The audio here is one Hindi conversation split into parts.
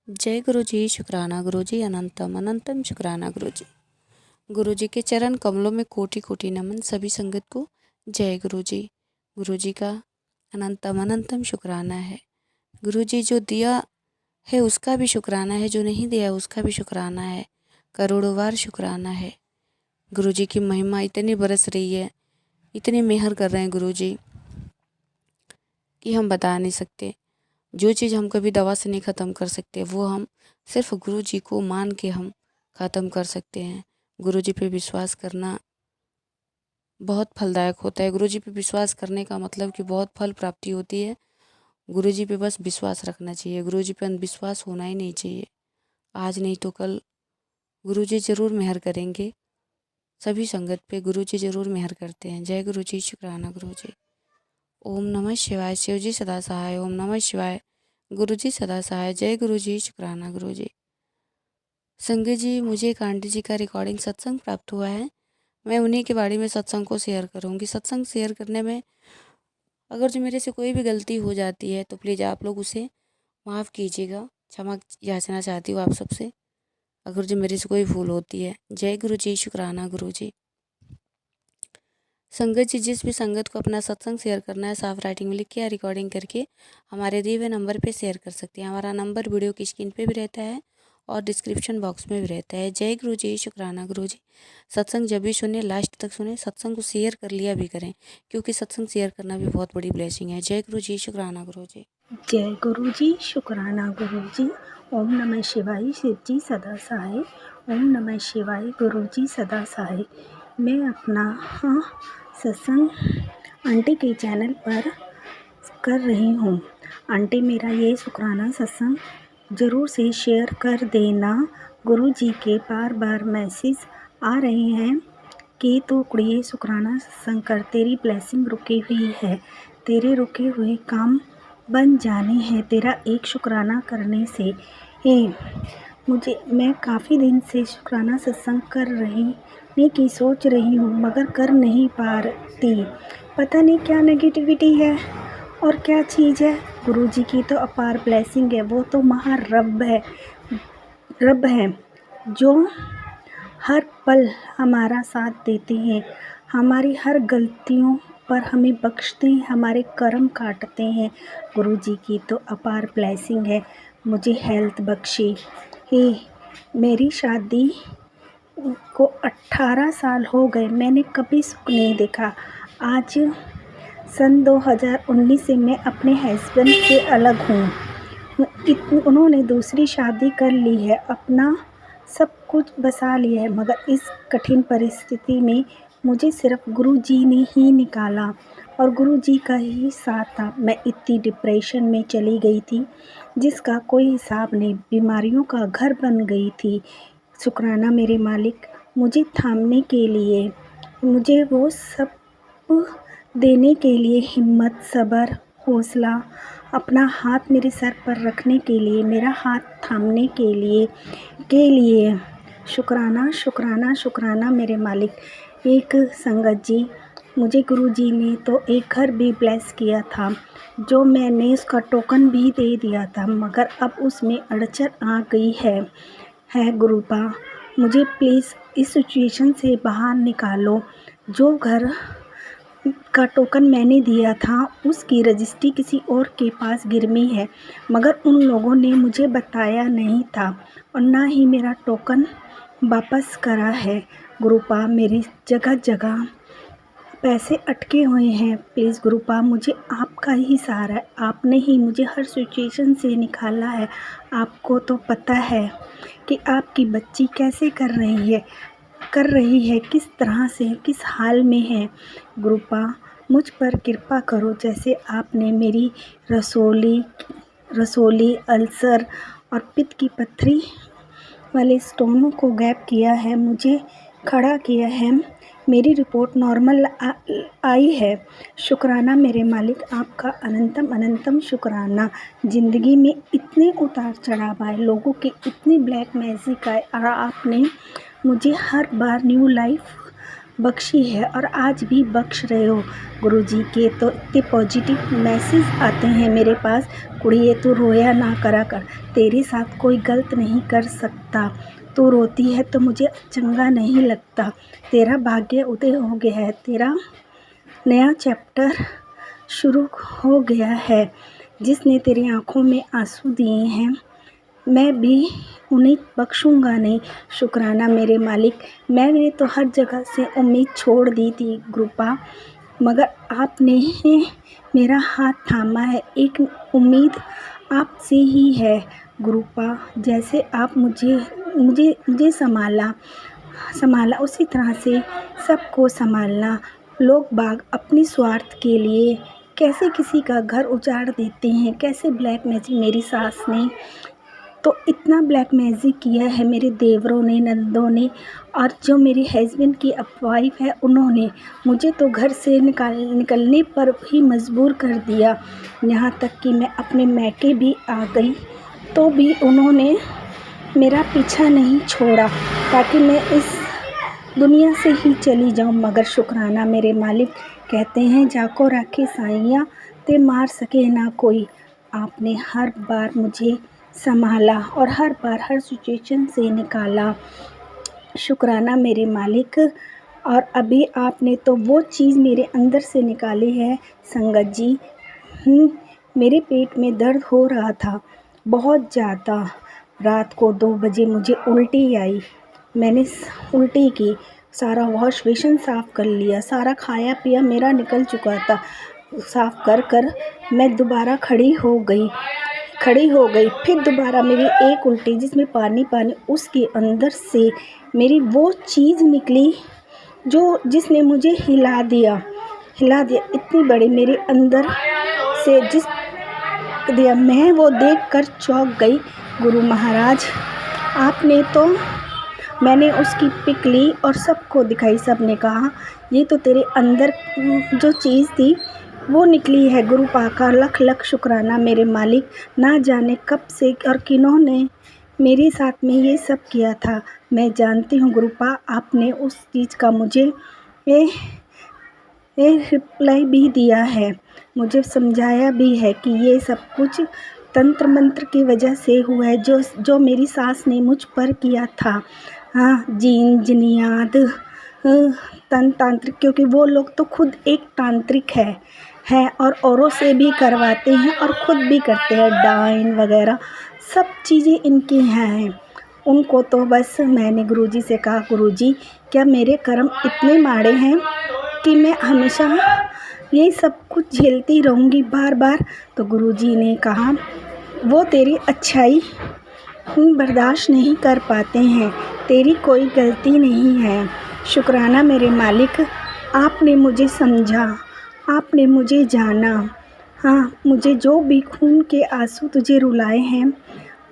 जय गुरु जी, शुक्राना गुरु जी, अनंतम अनंतम शुक्राना गुरु जी। गुरु जी के चरण कमलों में कोटि कोटि नमन। सभी संगत को जय गुरु जी। गुरु जी का अनंतम अनंतम शुक्राना है। गुरु जी जो दिया है उसका भी शुक्राना है, जो नहीं दिया उसका भी शुक्राना है। करोड़ों बार शुक्राना है। गुरु जी की महिमा इतनी बरस रही है, इतनी मेहर कर रहे हैं गुरु जी कि हम बता नहीं सकते। जो चीज़ हम कभी दवा से नहीं ख़त्म कर सकते, वो हम सिर्फ गुरु जी को मान के हम ख़त्म कर सकते हैं। गुरु जी पे विश्वास करना बहुत फलदायक होता है। गुरु जी पे विश्वास करने का मतलब कि बहुत फल प्राप्ति होती है। गुरु जी पे बस विश्वास रखना चाहिए, गुरु जी पे अंधविश्वास होना ही नहीं चाहिए। आज नहीं तो कल गुरु जी ज़रूर मेहर करेंगे। सभी संगत पे गुरु जी ज़रूर मेहर करते हैं। जय गुरु जी, शुक्राना गुरु जी। ओम नमः शिवाय। शिव जी सदा सहाय। ओम नमः शिवाय। गुरु जी सदा सहाय। जय गुरु जी, शुक्राना गुरु जी। संगत जी, मुझे एक आंटी जी का रिकॉर्डिंग सत्संग प्राप्त हुआ है। मैं उन्हीं के बारे में सत्संग को शेयर करूंगी। सत्संग शेयर करने में अगर जो मेरे से कोई भी गलती हो जाती है तो प्लीज़ आप लोग उसे माफ़ कीजिएगा। क्षमा याचना चाहती हूँ आप सबसे, अगर जो मेरे से कोई भूल होती है। जय गुरु जी, शुक्राना गुरु जी। संगत जी, जिस भी संगत को अपना सत्संग शेयर करना है, साफ राइटिंग में लिख के या रिकॉर्डिंग करके हमारे दिए हुए नंबर पे शेयर कर सकते हैं। हमारा नंबर वीडियो की स्क्रीन पे भी रहता है और डिस्क्रिप्शन बॉक्स में भी रहता है। जय गुरु जी, शुक्राना गुरु जी। सत्संग जब भी सुने लास्ट तक सुने, सत्संग को शेयर कर लिया भी करें, क्योंकि सत्संग शेयर करना भी बहुत बड़ी ब्लेसिंग है। जय गुरु जी, शुक्राना गुरु जी। जय गुरु जी, शुक्राना गुरु जी। ओम नमः शिवाय। शिव जी सदा सहाय। ओम नमः शिवाय। गुरु जी सदा सहाय। मैं अपना सत्संग आंटी के चैनल पर कर रही हूँ। आंटी, मेरा ये शुक्राना सत्संग ज़रूर से शेयर कर देना। गुरु जी के बार बार मैसेज आ रहे हैं कि तू कुड़िए शुक्राना सत्संग कर, तेरी ब्लेसिंग रुकी हुई है, तेरे रुके हुए काम बन जाने हैं तेरा एक शुक्राना करने से। मैं काफ़ी दिन से शुक्राना सत्संग कर रही की सोच रही हूँ, मगर कर नहीं पाती। पता नहीं क्या नेगेटिविटी है और क्या चीज़ है। गुरु जी की तो अपार ब्लेसिंग है। वो तो रब है जो हर पल हमारा साथ देते हैं, हमारी हर गलतियों पर हमें बख्शते हैं, हमारे कर्म काटते हैं। गुरु जी की तो अपार ब्लेसिंग है। मुझे हेल्थ बख्शी। मेरी शादी को 18 साल हो गए, मैंने कभी सुख नहीं देखा। आज सन 2019 से मैं अपने हस्बैंड से अलग हूँ। उन्होंने दूसरी शादी कर ली है, अपना सब कुछ बसा लिया है, मगर इस कठिन परिस्थिति में मुझे सिर्फ गुरु जी ने ही निकाला और गुरु जी का ही साथ था। मैं इतनी डिप्रेशन में चली गई थी जिसका कोई हिसाब नहीं, बीमारियों का घर बन गई थी। शुक्राना मेरे मालिक, मुझे थामने के लिए, मुझे वो सब देने के लिए हिम्मत, सब्र, हौसला, अपना हाथ मेरे सर पर रखने के लिए, मेरा हाथ थामने के लिए शुक्राना शुक्राना शुक्राना मेरे मालिक। एक संगत जी, मुझे गुरु जी ने तो एक घर भी ब्लेस किया था, जो मैंने उसका टोकन भी दे दिया था, मगर अब उसमें अड़चन आ गई है गुरुपा, मुझे प्लीज़ इस सिचुएशन से बाहर निकालो। जो घर का टोकन मैंने दिया था उसकी रजिस्ट्री किसी और के पास गिरवी है, मगर उन लोगों ने मुझे बताया नहीं था और ना ही मेरा टोकन वापस करा है। गुरुपा, मेरी जगह जगह पैसे अटके हुए हैं। प्लीज़ गुरुपा, मुझे आपका ही सहारा है। आपने ही मुझे हर सिचुएशन से निकाला है। आपको तो पता है कि आपकी बच्ची कैसे कर रही है, किस तरह से, किस हाल में है। गुरुपा, मुझ पर कृपा करो, जैसे आपने मेरी रसोली अल्सर और पित्त की पथरी वाले स्टोनों को गैप किया है, मुझे खड़ा किया है। मेरी रिपोर्ट नॉर्मल आई है। शुक्राना मेरे मालिक, आपका अनंतम अनंतम शुक्राना। ज़िंदगी में इतने उतार चढ़ाव आए, लोगों के इतने ब्लैक मैजिक आए और आपने मुझे हर बार न्यू लाइफ बख्शी है और आज भी बख्श रहे हो। गुरुजी के तो इतने पॉजिटिव मैसेज आते हैं मेरे पास, कुड़िए तू रोया ना करा कर, तेरे साथ कोई गलत नहीं कर सकता, तू रोती है तो मुझे चंगा नहीं लगता, तेरा भाग्य उदय हो गया है, तेरा नया चैप्टर शुरू हो गया है। जिसने तेरी आँखों में आंसू दिए हैं मैं भी उन्हें बख्शूँगा नहीं। शुक्राना मेरे मालिक, मैंने तो हर जगह से उम्मीद छोड़ दी थी गुरुपा, मगर आपने मेरा हाथ थामा है। एक उम्मीद आपसे ही है गुरुपा। जैसे आप मुझे संभाला उसी तरह से सबको संभालना। लोग बाग अपनी स्वार्थ के लिए कैसे किसी का घर उजाड़ देते हैं, कैसे ब्लैक मैजिक मेरी सास ने तो इतना ब्लैक मैजिक किया है, मेरे देवरों ने, नंदों ने, और जो मेरे हस्बैंड की वाइफ है उन्होंने मुझे तो घर से निकलने पर भी मजबूर कर दिया। यहाँ तक कि मैं अपने मैके भी आ गई तो भी उन्होंने मेरा पीछा नहीं छोड़ा ताकि मैं इस दुनिया से ही चली जाऊं। मगर शुक्राना मेरे मालिक, कहते हैं जाको राखे साइयाँ ते मार सके ना कोई। आपने हर बार मुझे संभाला और हर बार हर सिचुएशन से निकाला। शुक्राना मेरे मालिक। और अभी आपने तो वो चीज़ मेरे अंदर से निकाली है संगत जी। मेरे पेट में दर्द हो रहा था बहुत ज़्यादा। रात को 2 बजे मुझे उल्टी आई, मैंने उल्टी की, सारा वॉश बेसिन साफ़ कर लिया, सारा खाया पिया मेरा निकल चुका था। साफ़ कर मैं दोबारा खड़ी हो गई, फिर दोबारा मेरी एक उल्टी जिसमें पानी उसके अंदर से मेरी वो चीज़ निकली जिसने मुझे हिला दिया। इतनी बड़ी मेरे अंदर से जिस दिया, मैं वो देखकर चौंक गई। गुरु महाराज आपने तो, मैंने उसकी पिक ली और सबको दिखाई। सब ने कहा ये तो तेरे अंदर जो चीज़ थी वो निकली है। गुरु पाका लख लख शुक्राना मेरे मालिक। ना जाने कब से और किन्होंने मेरे साथ में ये सब किया था। मैं जानती हूँ गुरुपा, आपने उस चीज़ का मुझे रिप्लाई भी दिया है, मुझे समझाया भी है कि ये सब कुछ तंत्र मंत्र की वजह से हुआ है जो मेरी सास ने मुझ पर किया था। हाँ, जीन जिनियात तांत्रिक, क्योंकि वो लोग तो खुद एक तांत्रिक है और औरों से भी करवाते हैं और खुद भी करते हैं। डाइन वगैरह सब चीज़ें इनकी हैं। उनको तो बस मैंने गुरुजी से कहा, गुरुजी क्या मेरे कर्म इतने माड़े हैं कि मैं हमेशा यही सब कुछ झेलती रहूँगी बार बार। तो गुरुजी ने कहा वो तेरी अच्छाई बर्दाश्त नहीं कर पाते हैं, तेरी कोई गलती नहीं है। शुक्राना मेरे मालिक, आपने मुझे समझा, आपने मुझे जाना। हाँ, मुझे जो भी खून के आंसू तुझे रुलाए हैं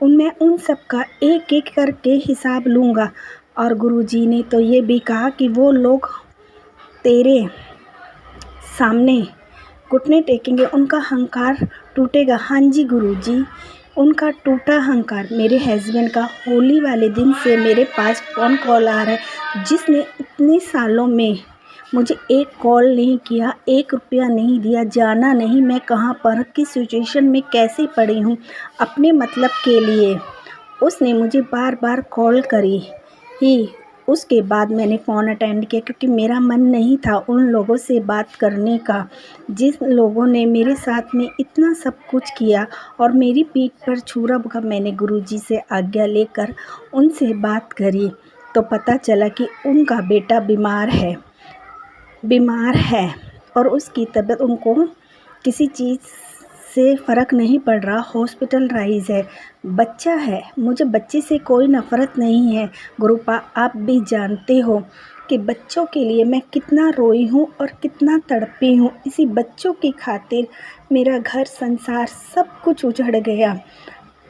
उनमें उन सब का एक एक करके हिसाब लूँगा। और गुरुजी ने तो ये भी कहा कि वो लोग तेरे सामने घुटने टेकेंगे, उनका अहंकार टूटेगा। हाँ जी गुरुजी, उनका टूटा अहंकार। मेरे हस्बैंड का होली वाले दिन से मेरे पास फ़ोन कॉल आ रहा है, जिसने इतने सालों में मुझे एक कॉल नहीं किया, 1 रुपया नहीं दिया, जाना नहीं मैं कहाँ पर किस सिचुएशन में कैसे पड़ी हूँ अपने मतलब के लिए। उसने मुझे बार बार कॉल करी ही, उसके बाद मैंने फ़ोन अटेंड किया क्योंकि मेरा मन नहीं था उन लोगों से बात करने का जिस लोगों ने मेरे साथ में इतना सब कुछ किया और मेरी पीठ पर छुरा भगा। मैंने गुरुजी से आज्ञा लेकर उनसे बात करी तो पता चला कि उनका बेटा बीमार है और उसकी तबीयत, उनको किसी चीज़ से फ़र्क नहीं पड़ रहा, हॉस्पिटलाइज है। बच्चा है, मुझे बच्चे से कोई नफ़रत नहीं है गुरुपा, आप भी जानते हो कि बच्चों के लिए मैं कितना रोई हूँ और कितना तड़पी हूँ। इसी बच्चों की खातिर मेरा घर संसार सब कुछ उजड़ गया।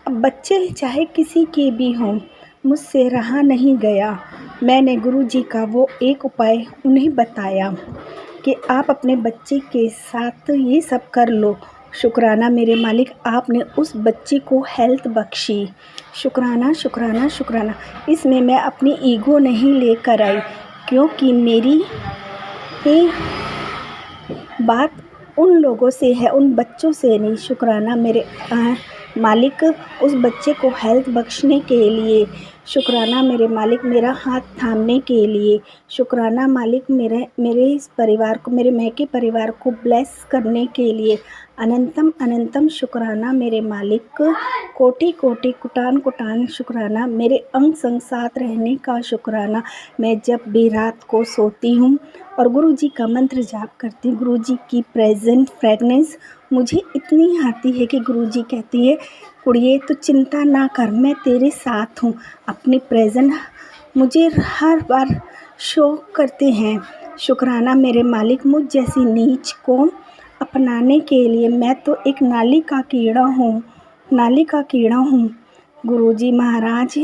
अब बच्चे चाहे किसी के भी हों, मुझसे रहा नहीं गया। मैंने गुरुजी का वो एक उपाय उन्हें बताया कि आप अपने बच्चे के साथ ये सब कर लो। शुक्राना मेरे मालिक, आपने उस बच्चे को हेल्थ बख्शी। शुक्राना शुक्राना शुक्राना। इसमें मैं अपनी ईगो नहीं लेकर आई क्योंकि मेरी ये बात उन लोगों से है, उन बच्चों से नहीं। शुक्राना मेरे मालिक उस बच्चे को हेल्थ बख्शने के लिए। शुक्राना मेरे मालिक मेरा हाथ थामने के लिए। शुक्राना मालिक मेरे इस परिवार को, मेरे मैके परिवार को ब्लेस करने के लिए। अनंतम अनंतम शुक्राना मेरे मालिक। कोटि कोटि कुटान कुटान शुक्राना मेरे अंग संग साथ रहने का शुक्राना। मैं जब भी रात को सोती हूँ और गुरु जी का मंत्र जाप करती हूँ, गुरु जी की प्रेजेंट फ्रेगनेंस मुझे इतनी आती है कि गुरु जी कहती है, कुड़िए तो चिंता ना कर, मैं तेरे साथ हूँ। अपनी प्रेजेंट मुझे हर बार शो करते हैं। शुक्राना मेरे मालिक मुझ जैसी नीच को अपनाने के लिए। मैं तो एक नाली का कीड़ा हूँ गुरुजी महाराज,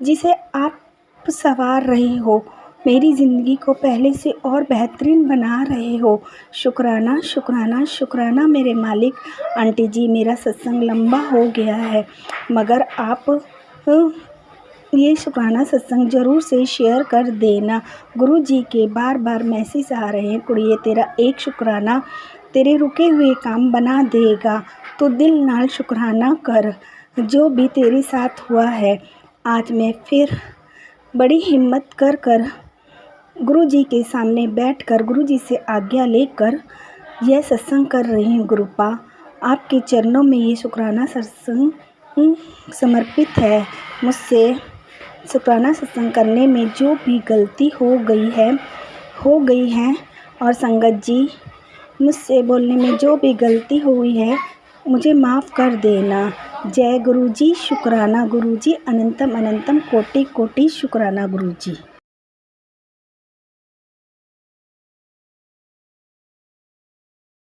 जिसे आप संवार रहे हो, मेरी ज़िंदगी को पहले से और बेहतरीन बना रहे हो। शुक्राना शुक्राना शुक्राना मेरे मालिक। आंटी जी मेरा सत्संग लंबा हो गया है, मगर आप ये शुक्राना सत्संग ज़रूर से शेयर कर देना। गुरु जी के बार बार मैसेज आ रहे हैं, कुड़िए तेरा एक शुक्राना तेरे रुके हुए काम बना देगा, तो दिल नाल शुक्राना कर जो भी तेरे साथ हुआ है। आज मैं फिर बड़ी हिम्मत कर गुरु जी के सामने बैठकर गुरु जी से आज्ञा लेकर यह सत्संग कर रही हूँ। गुरुपा आपके चरणों में ये शुक्राना सत्संग समर्पित है। मुझसे शुक्राना सत्संग करने में जो भी गलती हो गई है और संगत जी मुझसे बोलने में जो भी गलती हुई है मुझे माफ़ कर देना। जय गुरु जी। शुक्राना गुरु जी। अनंतम अनंतम कोटि कोटि शुक्राना गुरु जी।